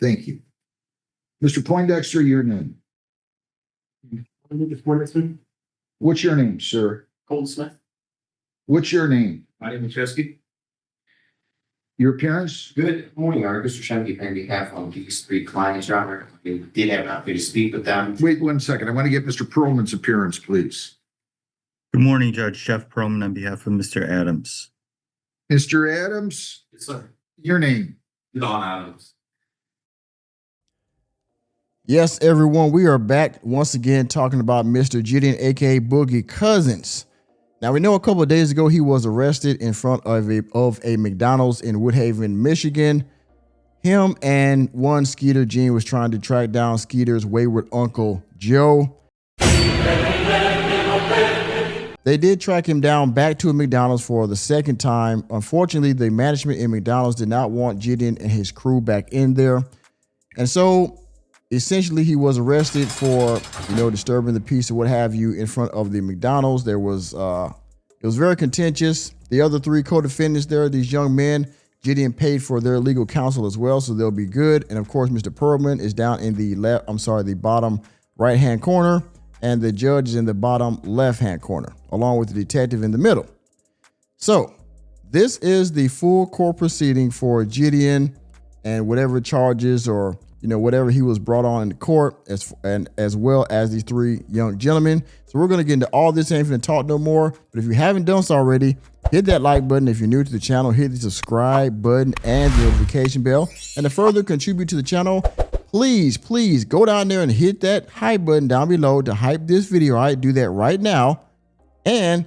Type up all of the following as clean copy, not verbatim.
Thank you. Mr. Poindexter, your name. What's your name, sir? Colton Smith. What's your name? My name is Chesky. Your appearance? Good morning, Mr. Shemke, on behalf of these three clients, Your Honor. We did have an opportunity to speak with them. Wait 1 second. I want to get Mr. Perlman's appearance, please. Good morning, Judge. Jeff Perlman on behalf of Mr. Adams. Mr. Adams, Yes, sir. your name. Don Adams. Yes, everyone, we are back once again talking about Mr. Jidion, aka Boogie Cousins. Now, we know a couple of days ago he was arrested in front of a McDonald's in Woodhaven, Michigan. Him and one Skeeter Gene was trying to track down Skeeter's wayward uncle, Joe. They did track him down back to a McDonald's for the second time. Unfortunately, the management in McDonald's did not want Jidion and his crew back in there. And so essentially, he was arrested for, disturbing the peace or what have you in front of the McDonald's. There was, it was very contentious. The other three co-defendants there, these young men, Jidion paid for their legal counsel as well, so they'll be good. And of course, Mr. Perlman is down in the bottom right-hand corner, and the judge is in the bottom left-hand corner, along with the detective in the middle. So this is the full court proceeding for Jidion and whatever charges or whatever he was brought on in the court, as well as these three young gentlemen. So we're going to get into all this. Ain't finna talk no more. But if you haven't done so already, hit that like button. If you're new to the channel, hit the subscribe button and the notification bell. And to further contribute to the channel, please go down there and hit that hype button down below to hype this video. All right, do that right now. And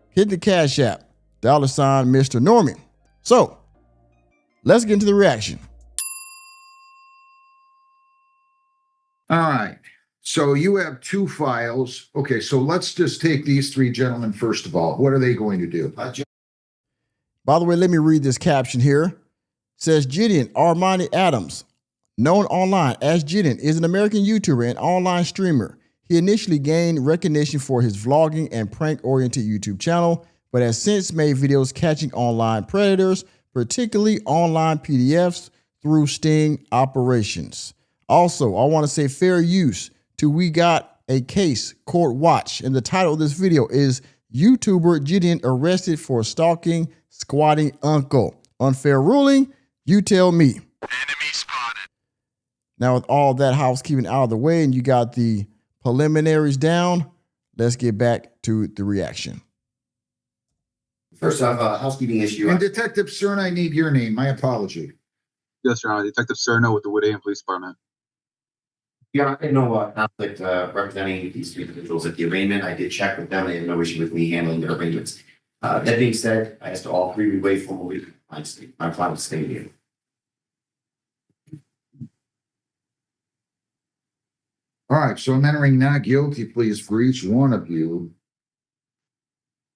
hit the Cash App, $ Mr. Norman. So let's get into the reaction. All right. So you have two files. Okay, so let's just take these three gentlemen first of all. What are they going to do? By the way, let me read this caption here. It says Jidion Armani Adams, known online as Jidion, is an American YouTuber and online streamer. He initially gained recognition for his vlogging and prank-oriented YouTube channel, but has since made videos catching online predators, particularly online PDFs, through sting operations. Also, I want to say fair use to We Got a Case Court Watch. And the title of this video is YouTuber Jidion Arrested for Stalking Squatting Uncle. Unfair ruling? You tell me. Enemy spotted. Now, with all that housekeeping out of the way and you got the preliminaries down, let's get back to the reaction. First off, a housekeeping issue. And Detective Cern, I need your name. My apology. Yes, Your Honor. Detective Cerno with the Woodhaven Police Department. Yeah, I had no conflict representing these three individuals at the arraignment. I did check with them. They had no issue with me handling their arrangements. That being said, I asked all three we waive formally my final statement. All right, so I'm entering not guilty pleas for each one of you.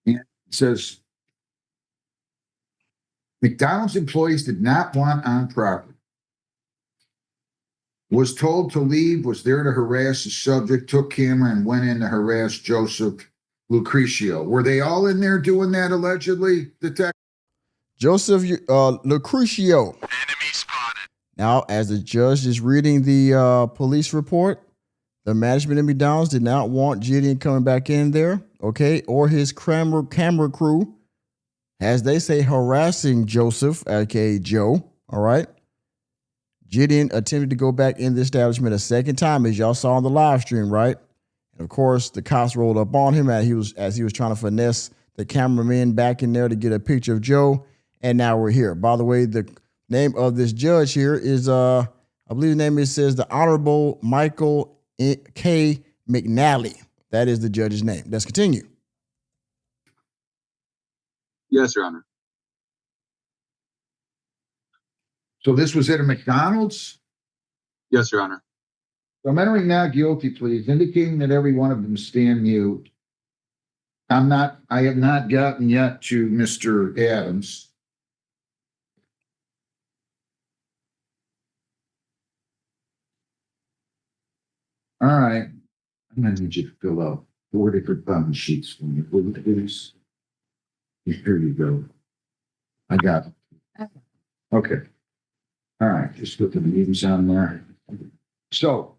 And it says, McDonald's employees did not want on property. Was told to leave, was there to harass the subject, took camera and went in to harass Joseph Lucrecio. Were they all in there doing that allegedly, Detective? Joseph Lucrecio. Enemy spotted. Now, as the judge is reading the police report, the management of McDonald's did not want Jidion coming back in there, okay, or his camera crew, as they say, harassing Joseph, aka Joe, all right? Jidion attempted to go back in the establishment a second time, as y'all saw on the live stream, right? And of course, the cops rolled up on him as he was trying to finesse the cameraman back in there to get a picture of Joe. And now we're here. By the way, the name of this judge here is, I believe the name says the Honorable Michael K. McNally. That is the judge's name. Let's continue. Yes, Your Honor. So this was at a McDonald's? Yes, Your Honor. So I'm entering not guilty pleas, indicating that every one of them stand mute. I have not gotten yet to Mr. Adams. All right. I'm gonna need you to fill out 4 different button sheets for me, please. Here you go. I got it. Okay. All right, just look at the names on there. So,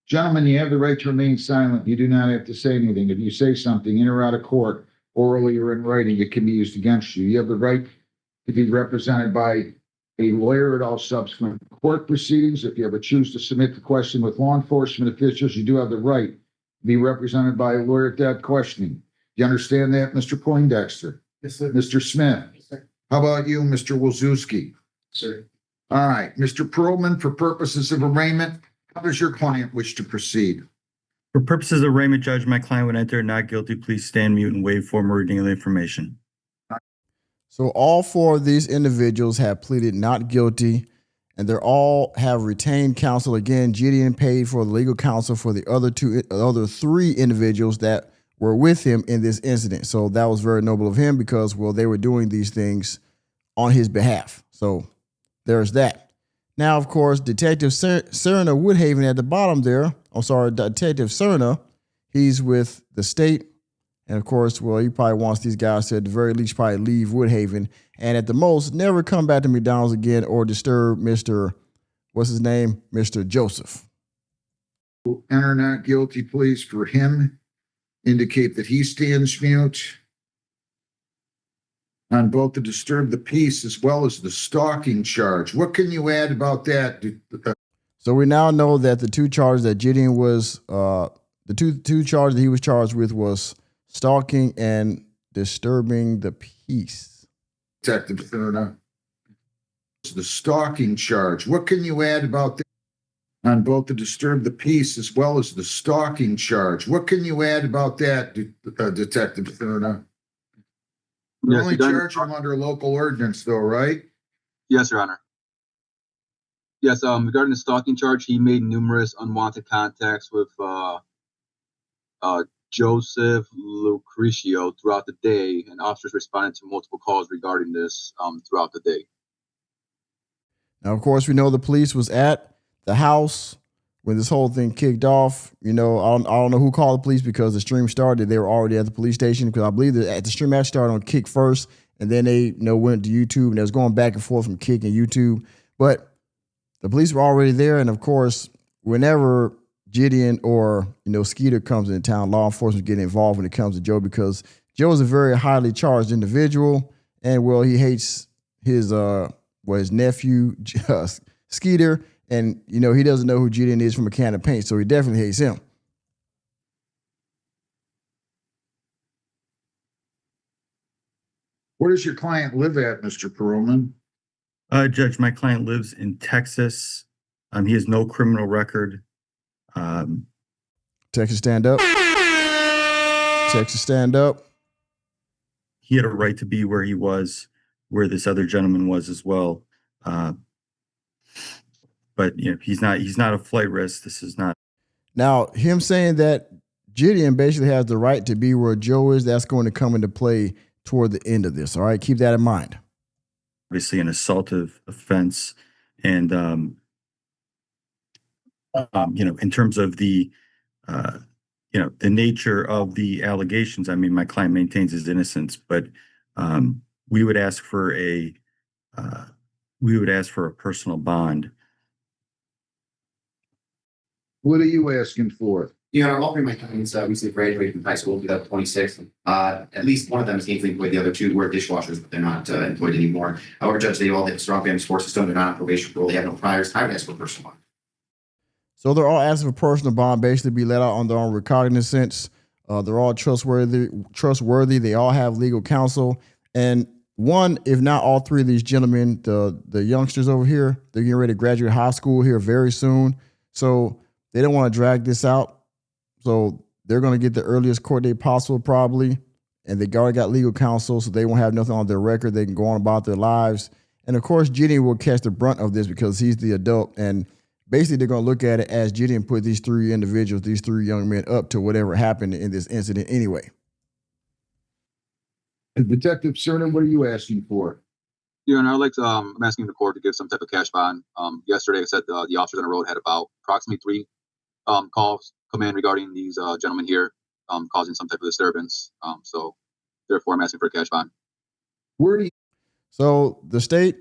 gentlemen, you have the right to remain silent. You do not have to say anything. If you say something in or out of court, orally or in writing, it can be used against you. You have the right to be represented by a lawyer at all subsequent court proceedings. If you ever choose to submit the question with law enforcement officials, you do have the right to be represented by a lawyer at that questioning. You understand that, Mr. Poindexter? Yes, sir. Mr. Smith? Yes, sir. How about you, Mr. Wazowski? Sir. All right, Mr. Perlman, for purposes of arraignment, how does your client wish to proceed? For purposes of arraignment, Judge, my client would enter not guilty, please stand mute and waive formal reading of the information. So all four of these individuals have pleaded not guilty, and they're all have retained counsel. Again, Jidion paid for the legal counsel for the other three individuals that were with him in this incident. So that was very noble of him because, well, they were doing these things on his behalf. So there's that. Now, of course, Detective Serna Woodhaven at the bottom there. I'm sorry, Detective Serna. He's with the state. And of course, well, he probably wants these guys to at the very least probably leave Woodhaven and at the most never come back to McDonald's again or disturb Mr. What's his name? Mr. Joseph. Enter not guilty, please, for him. Indicate that he stands mute on both the disturb the peace as well as the stalking charge. What can you add about that? So we now know that the two charges that Jidion was, the two charges that he was charged with was stalking and disturbing the peace. Detective Serna. The stalking charge. What can you add about that? On both the disturb the peace as well as the stalking charge. What can you add about that, Detective Serna? We Yes, only Your Honor. charge them under local ordinance though, right? Yes, Your Honor. Yes, regarding the stalking charge, he made numerous unwanted contacts with Joseph Lucrecio throughout the day, and officers responded to multiple calls regarding this throughout the day. Now, of course, we know the police was at the house when this whole thing kicked off. You know, I don't know who called the police because the stream started. They were already at the police station because I believe that the stream actually started on Kick first, and then they went to YouTube, and it was going back and forth from Kick and YouTube. But the police were already there, and of course, whenever Jidion or Skeeter comes into town, law enforcement get involved when it comes to Joe because Joe is a very highly charged individual, and well, he hates his nephew Skeeter, and he doesn't know who Jidion is from a can of paint, so he definitely hates him. Where does your client live at, Mr. Perlman? Judge, my client lives in Texas. He has no criminal record. Texas, stand up. Texas, stand up. He had a right to be where he was, where this other gentleman was as well. But he's not a flight risk. This is not. Now, him saying that Jidion basically has the right to be where Joe is, that's going to come into play toward the end of this. All right, keep that in mind. Obviously, an assaultive offense, and in terms of the the nature of the allegations. I mean, my client maintains his innocence, but we would ask for a personal bond. What are you asking for? All three of my clients recently graduated from high school, 2026. At least one of them is gainfully employed. The other two were dishwashers, but they're not employed anymore. However, Judge, they all have strong family support system. They're not on probation rule. They have no priors. I would ask for personal bond. So they're all asking for personal bond, basically be let out on their own recognizance. They're all trustworthy. They all have legal counsel. And one, if not all three of these gentlemen, the youngsters over here, they're getting ready to graduate high school here very soon. So they don't want to drag this out. So they're going to get the earliest court date possible probably. And they already got legal counsel, so they won't have nothing on their record. They can go on about their lives. And of course, Jidion will catch the brunt of this because he's the adult. And basically, they're going to look at it as Jidion put these three young men up to whatever happened in this incident anyway. And Detective Cernan, what are you asking for? Your Honor, I'm asking the court to give some type of cash bond. Yesterday, I said the officers on the road had about approximately 3 calls come in regarding these gentlemen here causing some type of disturbance. So therefore, I'm asking for a cash bond. Where do you? So the state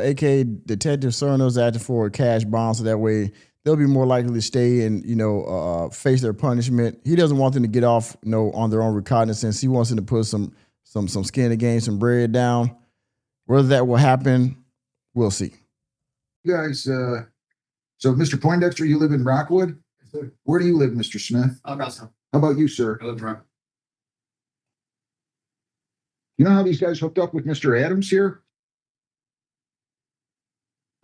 aka Detective Cerno's acting for a cash bond, so that way they'll be more likely to stay and face their punishment. He doesn't want them to get off on their own recognizance. He wants them to put some skin in the game, some bread down. Whether that will happen, we'll see. You guys, so Mr. Poindexter, you live in Rockwood? Where do you live, Mr. Smith? How about you, sir? I live in Rock- You know how these guys hooked up with Mr. Adams here?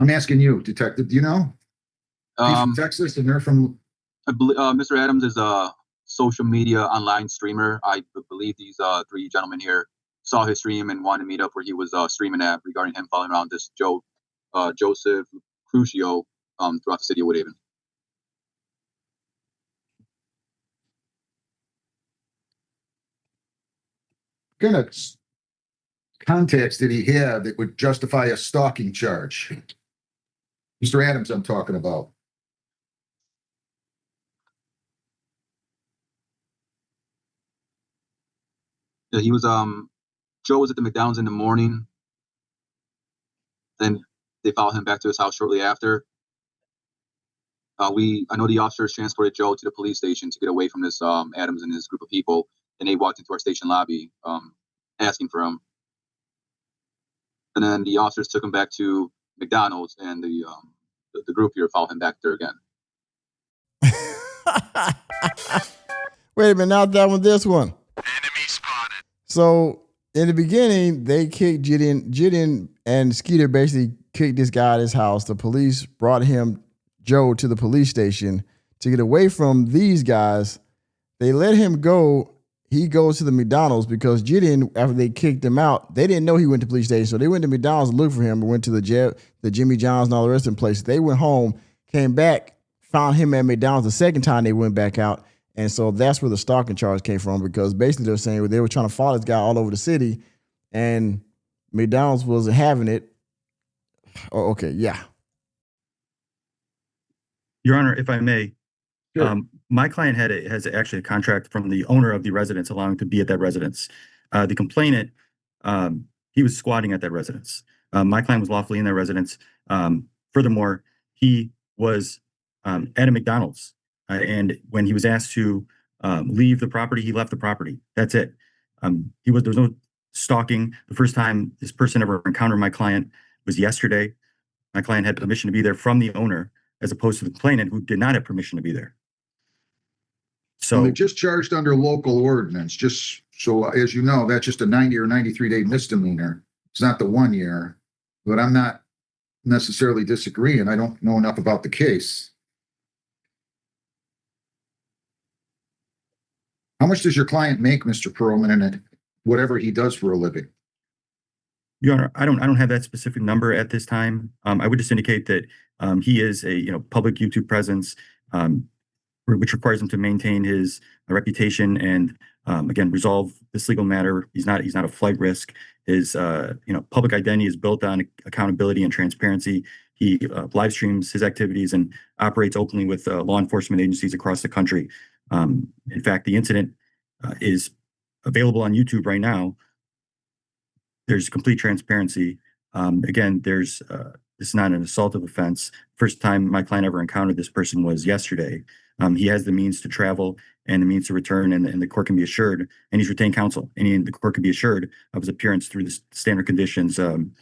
I'm asking you, detective, do you know? He's from Texas and they're from, I believe Mr. Adams is a social media online streamer. I believe these three gentlemen here saw his stream and wanted to meet up where he was streaming at regarding him following around this Joseph Crucio throughout the city of Woodhaven. kind of contacts did he have that would justify a stalking charge? Mr. Adams, I'm talking about. Yeah, he was Joe was at the McDonald's in the morning. Then they followed him back to his house shortly after. I know the officers transported Joe to the police station to get away from this Adams and his group of people, and they walked into our station lobby asking for him. And then the officers took him back to McDonald's, and the group here followed him back there again. Wait a minute, not that one, this one. Enemy spotted. So in the beginning, they kicked Jidion. Jidion and Skeeter basically kicked this guy out of his house. The police brought Joe, to the police station to get away from these guys. They let him go. He goes to the McDonald's because Jidion, after they kicked him out, they didn't know he went to the police station. So they went to McDonald's and looked for him and went to the Jimmy John's and all the rest of the places. They went home, came back, found him at McDonald's the second time they went back out. And so that's where the stalking charge came from, because basically they're saying they were trying to follow this guy all over the city and McDonald's wasn't having it. Oh, okay, yeah. Your Honor, if I may, Sure. my client has actually a contract from the owner of the residence allowing him to be at that residence. The complainant, he was squatting at that residence. My client was lawfully in that residence. Furthermore, he was at a McDonald's, and when he was asked to leave the property, he left the property. That's it. There was no stalking. The first time this person ever encountered my client was yesterday. My client had permission to be there from the owner, as opposed to the complainant who did not have permission to be there. So So they're just charged under local ordinance, just so as you know, that's just a 90 or 93-day misdemeanor. It's not the 1 year, but I'm not necessarily disagreeing. I don't know enough about the case. How much does your client make, Mr. Perlman, in it, whatever he does for a living? Your Honor, I don't have that specific number at this time. I would just indicate that he is a public YouTube presence, which requires him to maintain his reputation and again resolve this legal matter. He's not a flight risk. His public identity is built on accountability and transparency. He live streams his activities and operates openly with law enforcement agencies across the country. In fact, the incident is available on YouTube right now. There's complete transparency. Again, this is not an assaultive offense. First time my client ever encountered this person was yesterday. He has the means to travel and the means to return, and the court can be assured, and he's retained counsel, and the court can be assured of his appearance through the standard conditions. And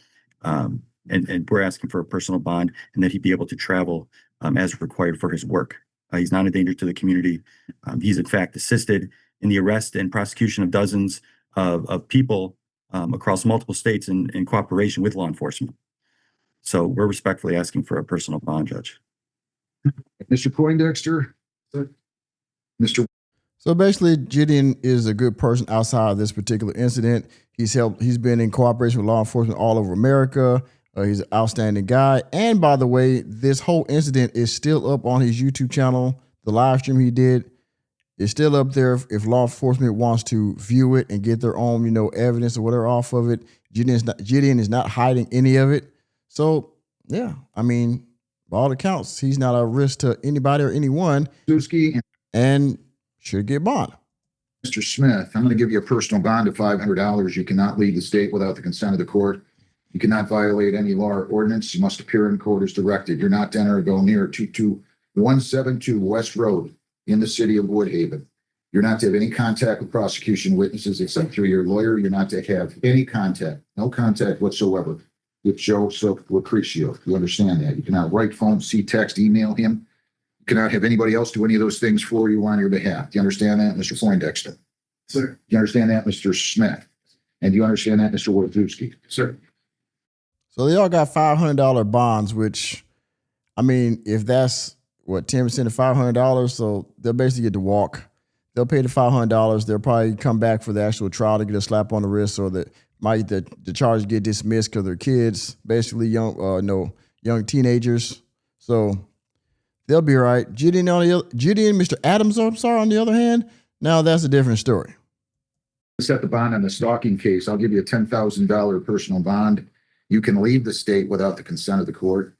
we're asking for a personal bond and that he be able to travel as required for his work. He's not a danger to the community. He's in fact assisted in the arrest and prosecution of dozens of people across multiple states in cooperation with law enforcement. So we're respectfully asking for a personal bond, Judge. Mr. Poindexter? Mr. So basically, Jidion is a good person outside of this particular incident. He's been in cooperation with law enforcement all over America. He's an outstanding guy. And by the way, this whole incident is still up on his YouTube channel. The live stream he did is still up there if law enforcement wants to view it and get their own, evidence or whatever off of it. Jidion is not hiding any of it. So, yeah, I mean, by all accounts, he's not a risk to anybody or anyone. Suski and should get bond. Mr. Smith, I'm going to give you a personal bond of $500. You cannot leave the state without the consent of the court. You cannot violate any law or ordinance. You must appear in court as directed. You're not to enter or go near 22172 West Road in the city of Woodhaven. You're not to have any contact with prosecution witnesses except through your lawyer. You're not to have any contact, no contact whatsoever with Joseph Lucrecio. You understand that? You cannot write, phone, see, text, email him. You cannot have anybody else do any of those things for you on your behalf. Do you understand that, Mr. Poindexter? Sir. Do you understand that, Mr. Smith? And do you understand that, Mr. Wojciechowski? Sir. So they all got $500 bonds, which, I mean, if that's what 10% of $500, so they'll basically get to walk. They'll pay the $500. They'll probably come back for the actual trial to get a slap on the wrist, or the charge get dismissed because they're kids, basically young teenagers. So they'll be all right. Jidion, Mr. Adams, I'm sorry, on the other hand, now that's a different story. Set the bond on the Stalking case. I'll give you a $10,000 personal bond. You can leave the state without the consent of the court.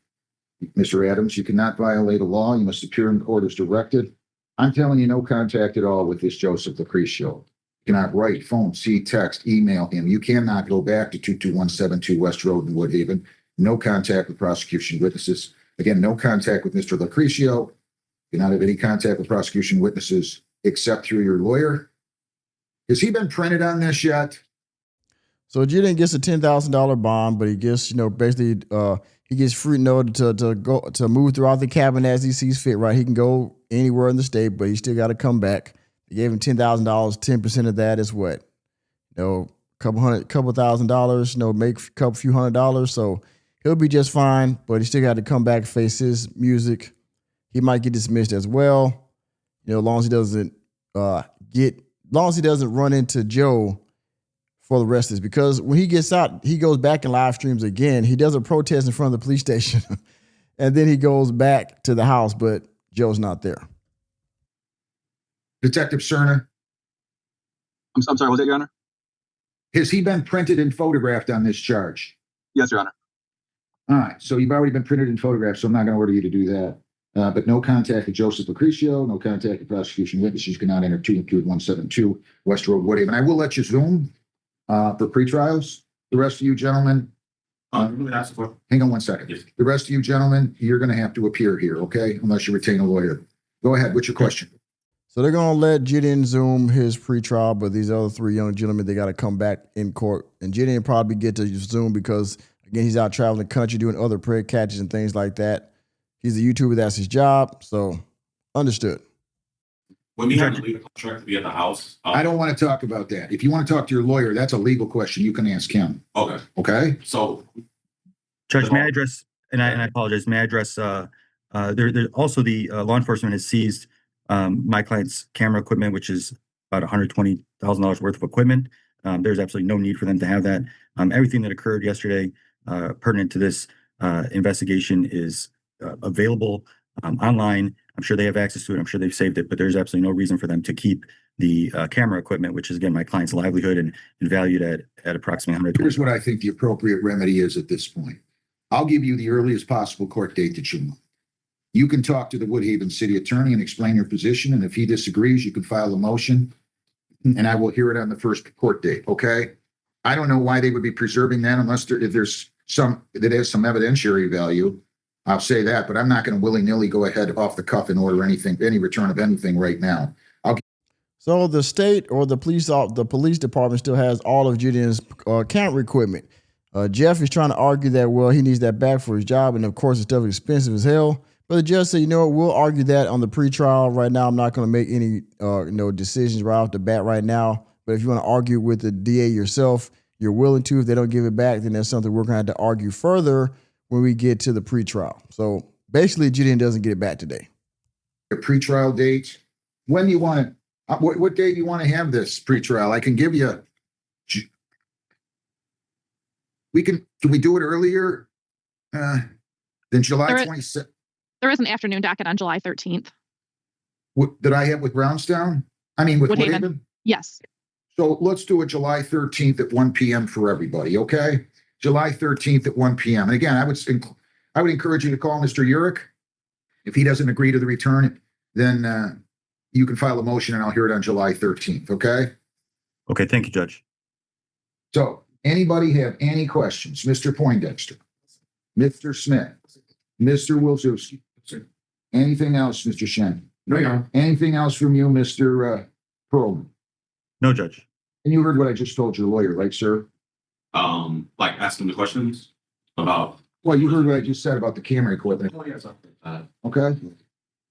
Mr. Adams, you cannot violate a law. You must appear in court as directed. I'm telling you, no contact at all with this Joseph Lucrecio. You cannot write, phone, see, text, email him. You cannot go back to 22172 West Road in Woodhaven. No contact with prosecution witnesses. Again, no contact with Mr. Lucrecio. You cannot have any contact with prosecution witnesses except through your lawyer. Has he been printed on this yet? So Jidion gets a $10,000 bond, but he gets, basically, he gets free to move throughout the cabin as he sees fit. Right, he can go anywhere in the state, but he still got to come back. They gave him $10,000. 10% of that is what, couple $1,000. Make a few $100. So he'll be just fine, but he still got to come back, face his music. He might get dismissed as well. As long as he doesn't run into Joe for the rest of this, because when he gets out, he goes back and live streams again. He does a protest in front of the police station and then he goes back to the house, but Joe's not there. Detective Cerna, I'm sorry, was that, Your Honor? has he been printed and photographed on this charge? Yes, Your Honor. All right, so you've already been printed and photographed, so I'm not going to order you to do that. But no contact with Joseph Lucrecio, no contact with prosecution witnesses. You cannot enter 22172 West Road, Woodhaven. I will let you Zoom for pretrials. The rest of you gentlemen, hang on one second. Yes. The rest of you gentlemen, you're going to have to appear here, okay? Unless you retain a lawyer. Go ahead. What's your question? So they're going to let Jidion Zoom his pretrial, but these other three young gentlemen, they got to come back in court. And Jidion probably get to Zoom because, again, he's out traveling the country doing other prayer catches and things like that. He's a YouTuber. That's his job. So understood. When we have the legal contract to be at the house. I don't want to talk about that. If you want to talk to your lawyer, that's a legal question. You can ask him. Okay, Okay? so Judge, may I address, and I apologize, may I address, there also the law enforcement has seized my client's camera equipment, which is about $120,000 worth of equipment. There's absolutely no need for them to have that. Everything that occurred yesterday pertinent to this investigation is available online. I'm sure they have access to it. I'm sure they've saved it, but there's absolutely no reason for them to keep the camera equipment, which is, again, my client's livelihood and valued at approximately $120,000. Here's what I think the appropriate remedy is at this point. I'll give you the earliest possible court date that you want. You can talk to the Woodhaven city attorney and explain your position. And if he disagrees, you can file a motion and I will hear it on the first court date. Okay. I don't know why they would be preserving that unless if there's some that has some evidentiary value. I'll say that, but I'm not going to willy-nilly go ahead off the cuff and order anything, any return of anything right now. So the state or the police department still has all of Jidion's camera equipment. Jeff is trying to argue that, well, he needs that back for his job. And of course, it's stuff expensive as hell. But the judge said, we'll argue that on the pretrial. Right now, I'm not going to make any, decisions right off the bat right now. But if you want to argue with the DA yourself, you're willing to. If they don't give it back, then that's something we're going to have to argue further when we get to the pretrial. So basically, Jidion doesn't get it back today. A pretrial date. When you want to, what date do you want to have this pretrial? I can give you. Can we do it earlier than July 26th? There is an afternoon docket on July 13th. What did I have with Brownstown? I mean, with Woodhaven. Woodhaven? Yes. So let's do it July 13th at 1 p.m. for everybody, okay? July 13th at 1 p.m. And again, I would encourage you to call Mr. Urich. If he doesn't agree to the return, then you can file a motion and I'll hear it on July 13th, okay? Okay, thank you, Judge. So, Anybody have any questions? Mr. Poindexter, Mr. Smith, Mr. Wilczewski? Anything else, Mr. Shen? No, Your Honor. Anything else from you, Mr. Perlman? No, Judge. And you heard what I just told your lawyer, right, sir? Like asking the questions about. Well, you heard what I just said about the camera equipment. Oh, yeah, something. Okay?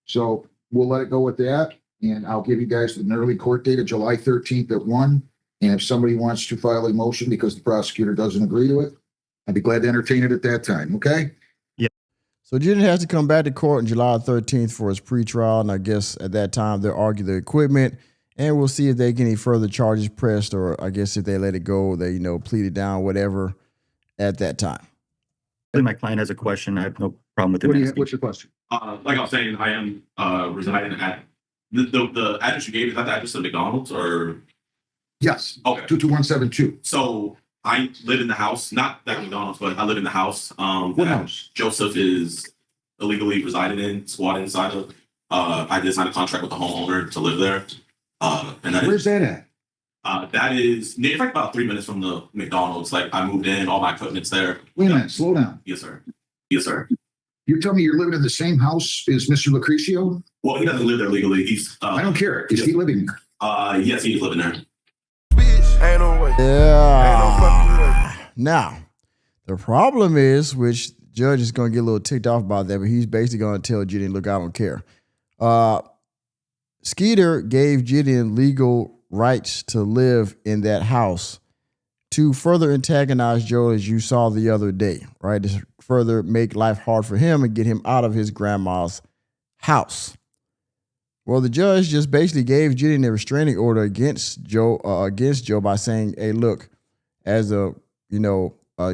So we'll let it go with that, and I'll give you guys an early court date of July 13th at 1. And if somebody wants to file a motion because the prosecutor doesn't agree to it, I'd be glad to entertain it at that time, okay? So Jidion has to come back to court on July 13th for his pretrial, and I guess at that time they'll argue the equipment, and we'll see if they get any further charges pressed, or I guess if they let it go, they plead it down, whatever, at that time. My client has a question. I have no problem with him asking. What's your question? Like I was saying, I am residing at the address you gave. Is that the address of McDonald's or? Yes. Okay. 22172. So I live in the house, not that McDonald's, but I live in the house. What that house? Joseph is illegally residing in, squatting inside of. I did sign a contract with the homeowner to live there. And that Where's that at? that is it's like about 3 minutes from the McDonald's. Like I moved in, all my equipment's there. Wait a minute, slow down. Yes, sir. Yes, sir. You're telling me you're living in the same house as Mr. Lucrecio? Well, he doesn't live there legally. He's I don't care. Is he living there? yes, he's living there. Ain't no way. Yeah. Now, the problem is, which judge is going to get a little ticked off about that, but he's basically going to tell Jidion, look, I don't care. Skeeter gave Jidion legal rights to live in that house to further antagonize Joe, as you saw the other day, right? To further make life hard for him and get him out of his grandma's house. Well, the judge just basically gave Jidion a restraining order against Joe by saying, hey, look, as a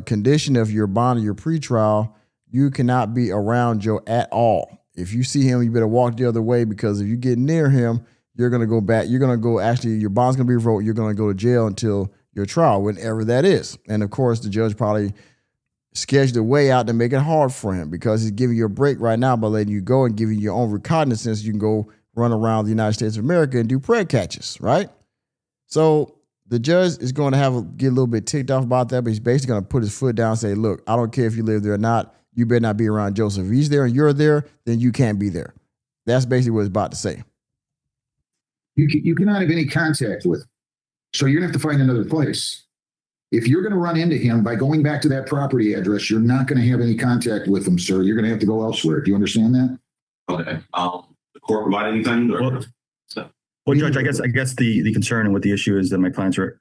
condition of your bond or your pretrial, you cannot be around Joe at all. If you see him, you better walk the other way, because if you get near him, you're going to go back. You're going to go, actually, your bond's going to be revoked. You're going to go to jail until your trial, whenever that is. And of course, the judge probably sketched a way out to make it hard for him, because he's giving you a break right now by letting you go and giving you your own recognizance. You can go run around the United States of America and do prayer catches, right? So the judge is going to get a little bit ticked off about that, but he's basically going to put his foot down and say, look, I don't care if you live there or not. You better not be around Joseph. If he's there and you're there, then you can't be there. That's basically what he's about to say. You cannot have any contact with him. So you're going to have to find another place. If you're going to run into him by going back to that property address, you're not going to have any contact with him, sir. You're going to have to go elsewhere. Do you understand that? Okay. The court provide anything? Or? Well, Judge, I guess the concern and what the issue is that my clients are,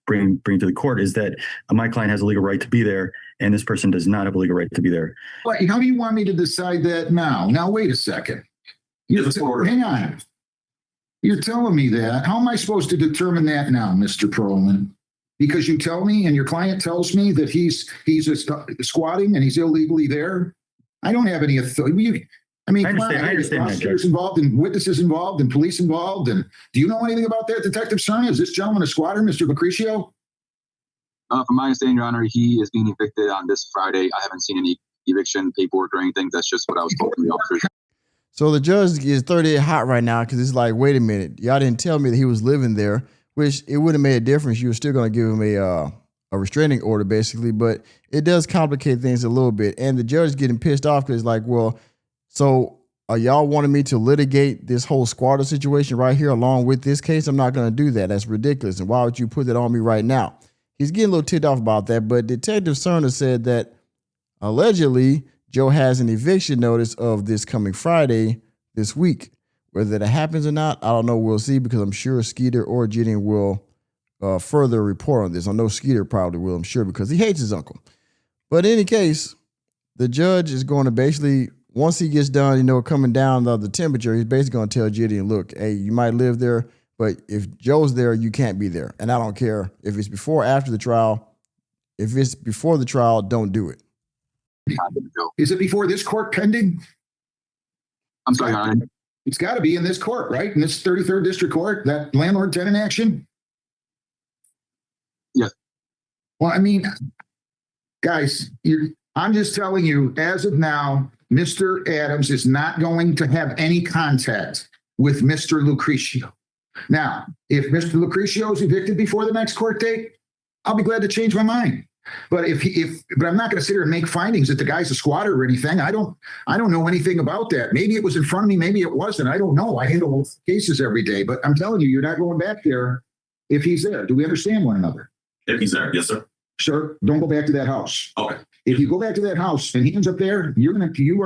bring to the court is that my client has a legal right to be there, and this person does not have a legal right to be there. But how do you want me to decide that now? Now, wait a second. Hang on. You're telling me that. How am I supposed to determine that now, Mr. Perlman? Because you tell me and your client tells me that he's squatting and he's illegally there. I don't have any authority. I understand prosecutors involved and witnesses involved and police involved. And do you know anything about that, Detective Cerna? Is this gentleman a squatter, Mr. Lucrecio? From my understanding, Your Honor, he is being evicted on this Friday. I haven't seen any eviction paperwork or anything. That's just what I was told from the officers. So the judge is 38 hot right now, because it's like, wait a minute, y'all didn't tell me that he was living there, which it wouldn't have made a difference. You were still going to give him a restraining order, basically, but it does complicate things a little bit. And the judge is getting pissed off because, like, well, so are y'all wanting me to litigate this whole squatter situation right here along with this case? I'm not going to do that. That's ridiculous. And why would you put that on me right now? He's getting a little ticked off about that. But Detective Cerna said that allegedly Joe has an eviction notice of this coming Friday this week. Whether that happens or not, I don't know. We'll see, because I'm sure Skeeter or Jidion will further report on this. I know Skeeter probably will, I'm sure, because he hates his uncle. But in any case, the judge is going to basically, once he gets done, coming down the temperature, he's basically going to tell Jidion, look, hey, you might live there, but if Joe's there, you can't be there. And I don't care if it's before or after the trial. If it's before the trial, don't do it. Is it before this court pending? I'm sorry, Your Honor. It's got to be in this court, right? In this 33rd District Court, that landlord-tenant action? Yes. Well, I mean, guys, I'm just telling you, as of now, Mr. Adams is not going to have any contact with Mr. Lucrecio. Now, if Mr. Lucrecio is evicted before the next court date, I'll be glad to change my mind. But but I'm not going to sit here and make findings that the guy's a squatter or anything. I don't know anything about that. Maybe it was in front of me. Maybe it wasn't. I don't know. I handle cases every day, but I'm telling you, you're not going back there if he's there. Do we understand one another? If he's there, yes, sir. Sir, don't go back to that house. Okay. If you go back to that house and he ends up there, you are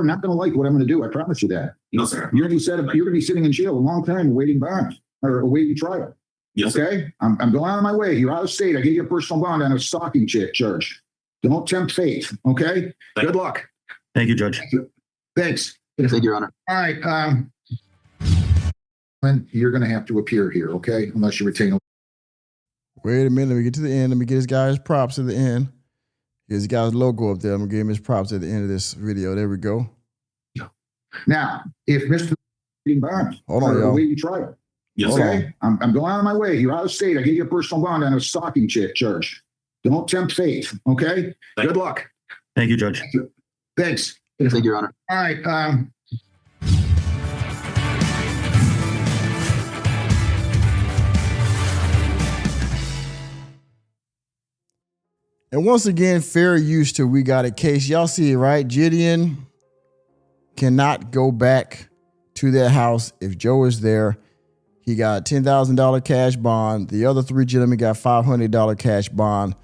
not going to like what I'm going to do. I promise you that. No, sir. You're going to be sitting in jail a long time awaiting bond or awaiting trial. Yes, sir. Okay. I'm going out of my way. You're out of state. I gave you a personal bond on a stalking charge. Don't tempt fate. Okay. Good luck. Thank you, Judge. Thanks. Thank you, Your Honor. All right. You're going to have to appear here. Okay. Unless you retain. Wait a minute. Let me get to the end. Let me get this guy's props at the end. Get this guy's logo up there. I'm going to give him his props at the end of this video. There we go. Now, if Mr. Bond, hold on, y'all. Waiting trial. Yes, okay. I'm going out of my way. You're out of state. I gave you a personal bond on a stalking charge. Don't tempt fate. Okay. Good luck. Thank you, Judge. Thanks. Thank you, Your Honor. All right. And once again, fair use to We Got a Case. Y'all see it, right? Jidion cannot go back to that house if Joe is there. He got a $10,000 cash bond. The other three gentlemen got $500 cash bond.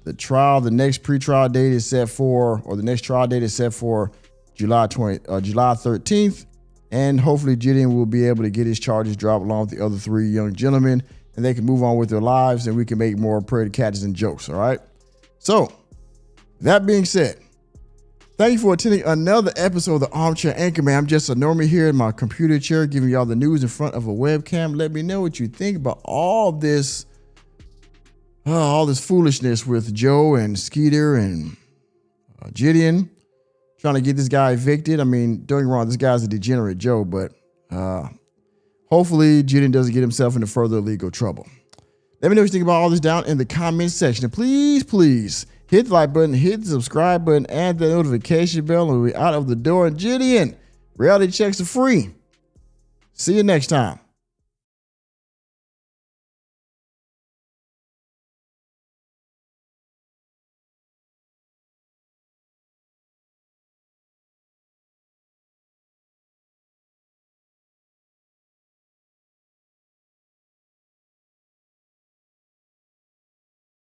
The next pretrial date is set for, or the next trial date is set for July 13th. And hopefully Jidion will be able to get his charges dropped along with the other three young gentlemen, and they can move on with their lives and we can make more pretty catches and jokes, all right? So, that being said, thank you for attending another episode of the Armchair Anchorman. I'm just a normie here in my computer chair giving y'all the news in front of a webcam. Let me know what you think about all this foolishness with Joe and Skeeter and Jidion trying to get this guy evicted. I mean, don't get me wrong, this guy's a degenerate Joe, but hopefully Jidion doesn't get himself into further legal trouble. Let me know what you think about all this down in the comment section. And please hit the like button, hit the subscribe button, and the notification bell, and we're out of the door. And Jidion, reality checks are free. See you next time.